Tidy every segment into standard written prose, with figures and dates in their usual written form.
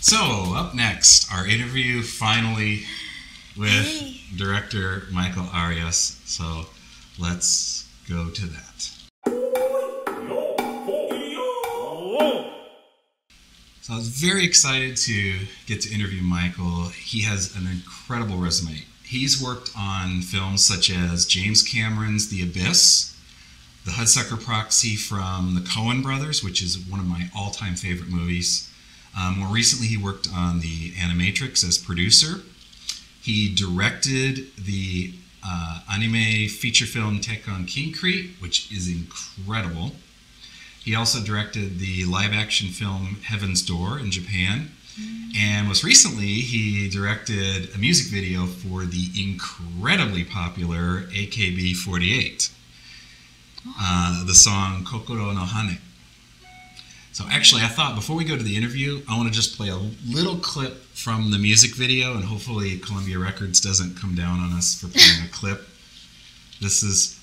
So, up next, our interview finally with director Michael Arias. So, let's go to that. So, I was very excited to get to interview Michael. He has an incredible resume. He's worked on films such as James Cameron's The Abyss, The Hudsucker Proxy from the Coen brothers, which is one of my all-time favorite movies. More recently, he worked on The Animatrix as producer. He directed the anime feature film Tekken Kinkreet, which is incredible. He also directed the live-action film Heaven's Door in Japan. And most recently, he directed a music video for the incredibly popular AKB48, the song Kokoro no Hane. So actually, I thought before we go to the interview, I want to just play a little clip from the music video, and hopefully Columbia Records doesn't come down on us for playing a clip. This is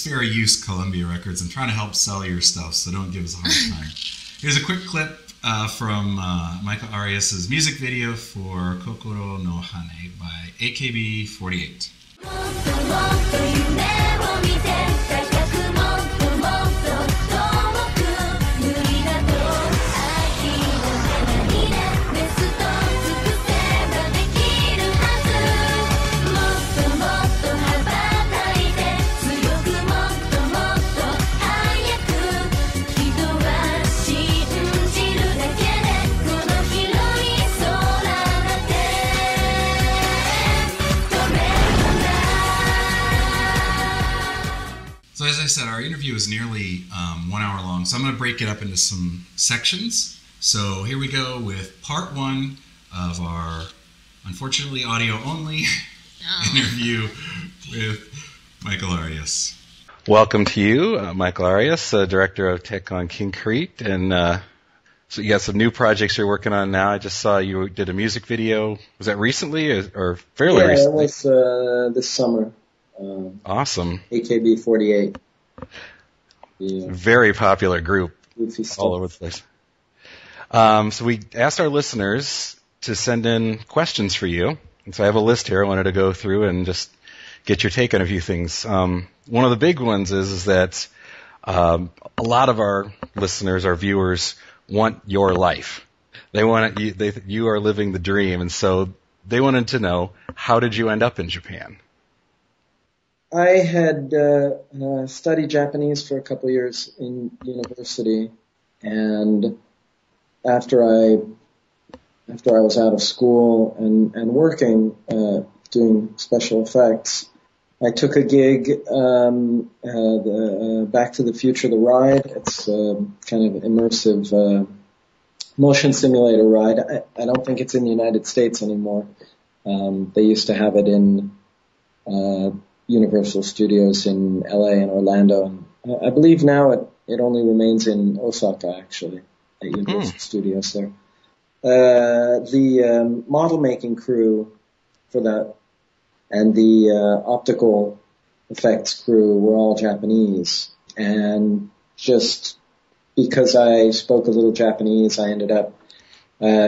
fair use, Columbia Records. I'm trying to help sell your stuff, so don't give us a hard time. Here's a quick clip from Michael Arias' music video for Kokoro no Hane by AKB48. So as I said, our interview is nearly 1 hour long, so I'm going to break it up into some sections. So here we go with part one of our, unfortunately, audio-only interview with Michael Arias. Welcome to you, Michael Arias, director of Tekken Kinkreet, and so you got some new projects you're working on now. I just saw you did a music video. Was that recently or fairly recently? Yeah, it was this summer. Awesome. AKB48. Yeah. Very popular group all over the place. So we asked our listeners to send in questions for you. And so I have a list here I wanted to go through and just get your take on a few things. One of the big ones is that a lot of our listeners, our viewers, want your life. They want it, you are living the dream. And so they wanted to know, how did you end up in Japan? I had studied Japanese for a couple of years in university, and after I was out of school and working doing special effects, I took a gig, Back to the Future, the ride. It's kind of immersive motion simulator ride. I don't think it's in the United States anymore. They used to have it in Universal Studios in LA and Orlando, and I believe now it only remains in Osaka, actually, at Universal Studios there. The model making crew for that and the optical effects crew were all Japanese, and just because I spoke a little Japanese, I ended up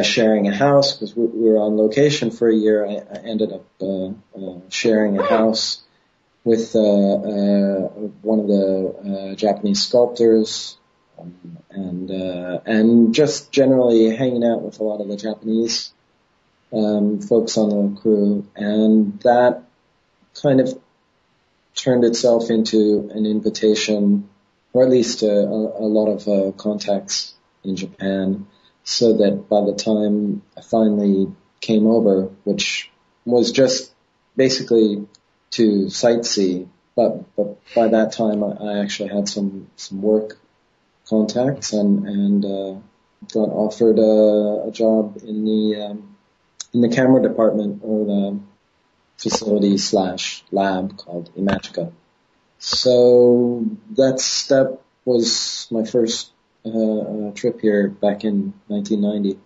sharing a house, because we were on location for a year. I ended up sharing a house with one of the Japanese sculptors, and just generally hanging out with a lot of the Japanese folks on the crew, and that kind of turned itself into an invitation, or at least a lot of contacts in Japan, so that by the time I finally came over, which was just basically to sightsee, but by that time I actually had some work contacts and got offered a job in the camera department, or the facility / lab called Imagica. So that was my first trip here back in 1990.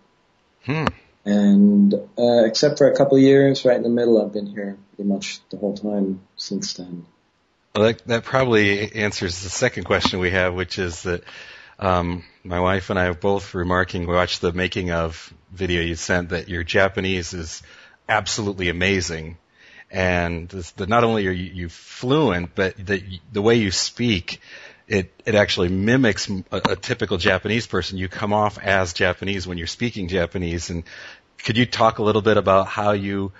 And except for a couple of years right in the middle, I've been here pretty much the whole time since then. Well, that probably answers the second question we have, which is that My wife and I are both remarking, we watched the making of video you sent, that your Japanese is absolutely amazing. And not only are you fluent, but the way you speak, it actually mimics a typical Japanese person. You come off as Japanese when you're speaking Japanese. And could you talk a little bit about how you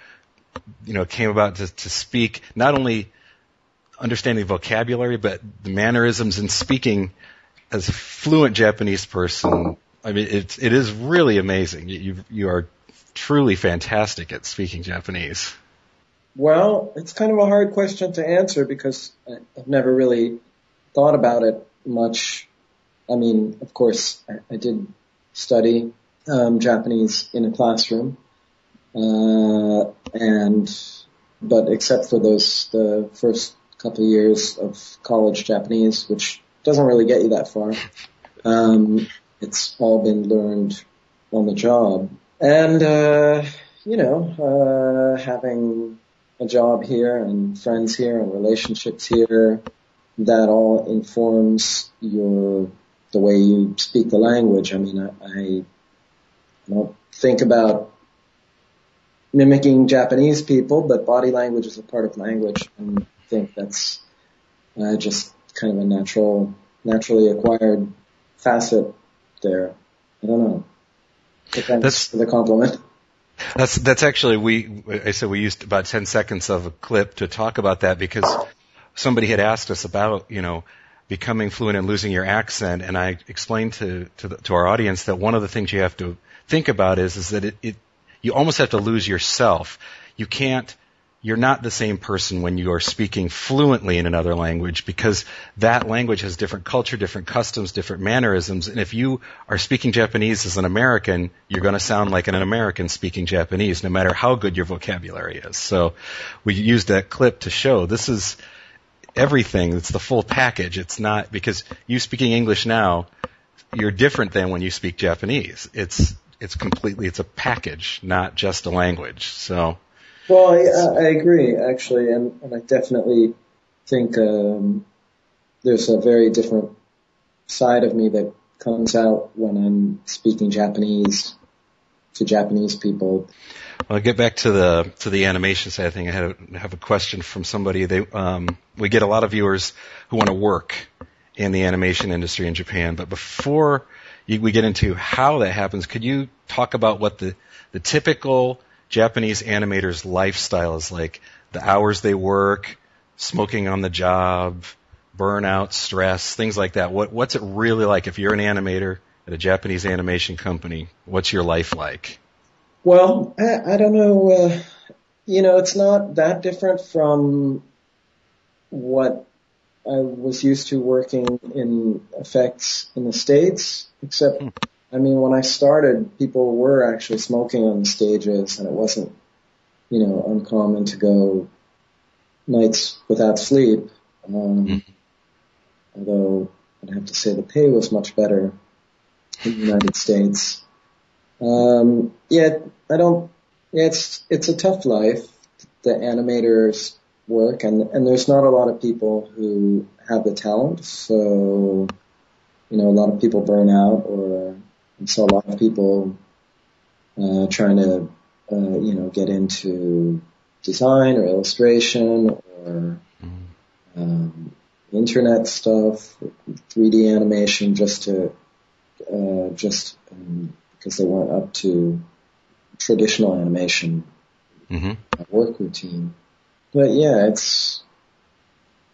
came about to speak, not only understanding vocabulary, but the mannerisms in speaking as a fluent Japanese person? I mean, it is really amazing. You are truly fantastic at speaking Japanese. Well, it's kind of a hard question to answer because I've never really thought about it much. I mean, of course, I did study Japanese in a classroom, but except for the first couple of years of college Japanese, which doesn't really get you that far, it's all been learned on the job. And having a job here and friends here and relationships here, that all informs the way you speak the language. I mean, I don't think about mimicking Japanese people, but body language is a part of language, and I think that's just kind of a naturally acquired facet there. I don't know. Thanks for the compliment. That's actually, I said we used about 10 seconds of a clip to talk about that because somebody had asked us about, becoming fluent and losing your accent, and I explained to our audience that one of the things you have to think about is that you almost have to lose yourself. You're not the same person when you are speaking fluently in another language, because that language has different culture, different customs, different mannerisms. And if you are speaking Japanese as an American, you're going to sound like an American speaking Japanese, no matter how good your vocabulary is. So we used that clip to show this is everything. It's the full package. It's not because you speaking English now, you're different than when you speak Japanese. It's a package, not just a language. So. Well, I agree, actually, and I definitely think there's a very different side of me that comes out when I'm speaking Japanese to Japanese people. Well, I'll get back to the animation side of thing. I have a question from somebody. We get a lot of viewers who want to work in the animation industry in Japan, but before we get into how that happens, could you talk about what the typical Japanese animators' lifestyle is like? The hours they work, smoking on the job, burnout, stress, things like that. What's it really like if you're an animator at a Japanese animation company? What's your life like? Well, I don't know. It's not that different from what I was used to working in effects in the States, except I mean, when I started, people were actually smoking on the stages, and it wasn't, uncommon to go nights without sleep. Although I'd have to say the pay was much better in the United States. It's a tough life. The animators work, and there's not a lot of people who have the talent, so, a lot of people burn out, and so a lot of people trying to, get into design or illustration or internet stuff, 3D animation, just because they weren't up to traditional animation work routine. But yeah, it's,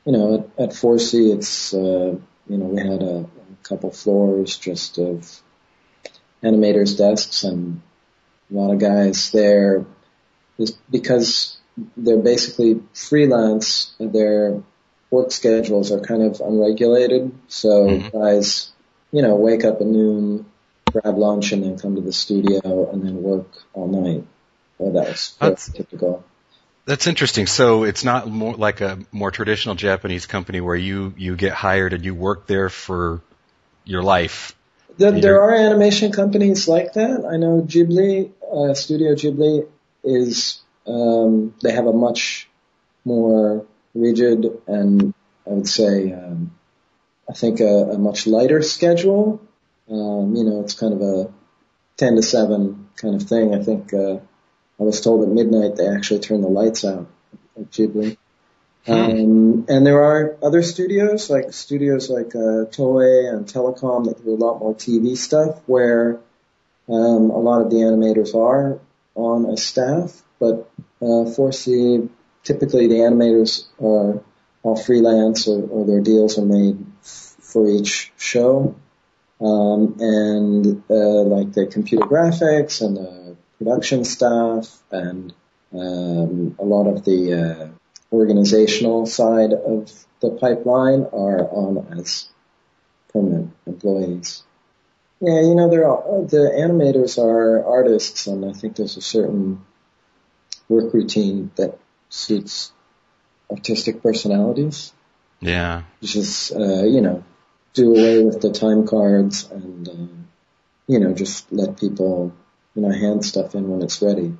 at 4C, it's, we had a couple floors just of animators' desks, and a lot of guys there, just because they're basically freelance, their work schedules are kind of unregulated, so guys, wake up at noon, grab lunch, and then come to the studio and then work all night. Well, that's typical. That's interesting. So it's not more like a more traditional Japanese company where you get hired and you work there for your life. There are animation companies like that. I know Ghibli, Studio Ghibli is, they have a much more rigid and I would say, I think a much lighter schedule. It's kind of a 10 to 7 kind of thing. I think I was told at midnight they actually turn the lights out at Ghibli. And there are other studios like Toei and Telecom that do a lot more TV stuff where a lot of the animators are on a staff, but 4C, typically the animators are all freelance or their deals are made for each show. Like the computer graphics and the production staff and a lot of the organizational side of the pipeline are on as permanent employees. Yeah, the animators are artists, and I think there's a certain work routine that suits artistic personalities. Yeah. Which is, do away with the time cards and, just let people, hand stuff in when it's ready.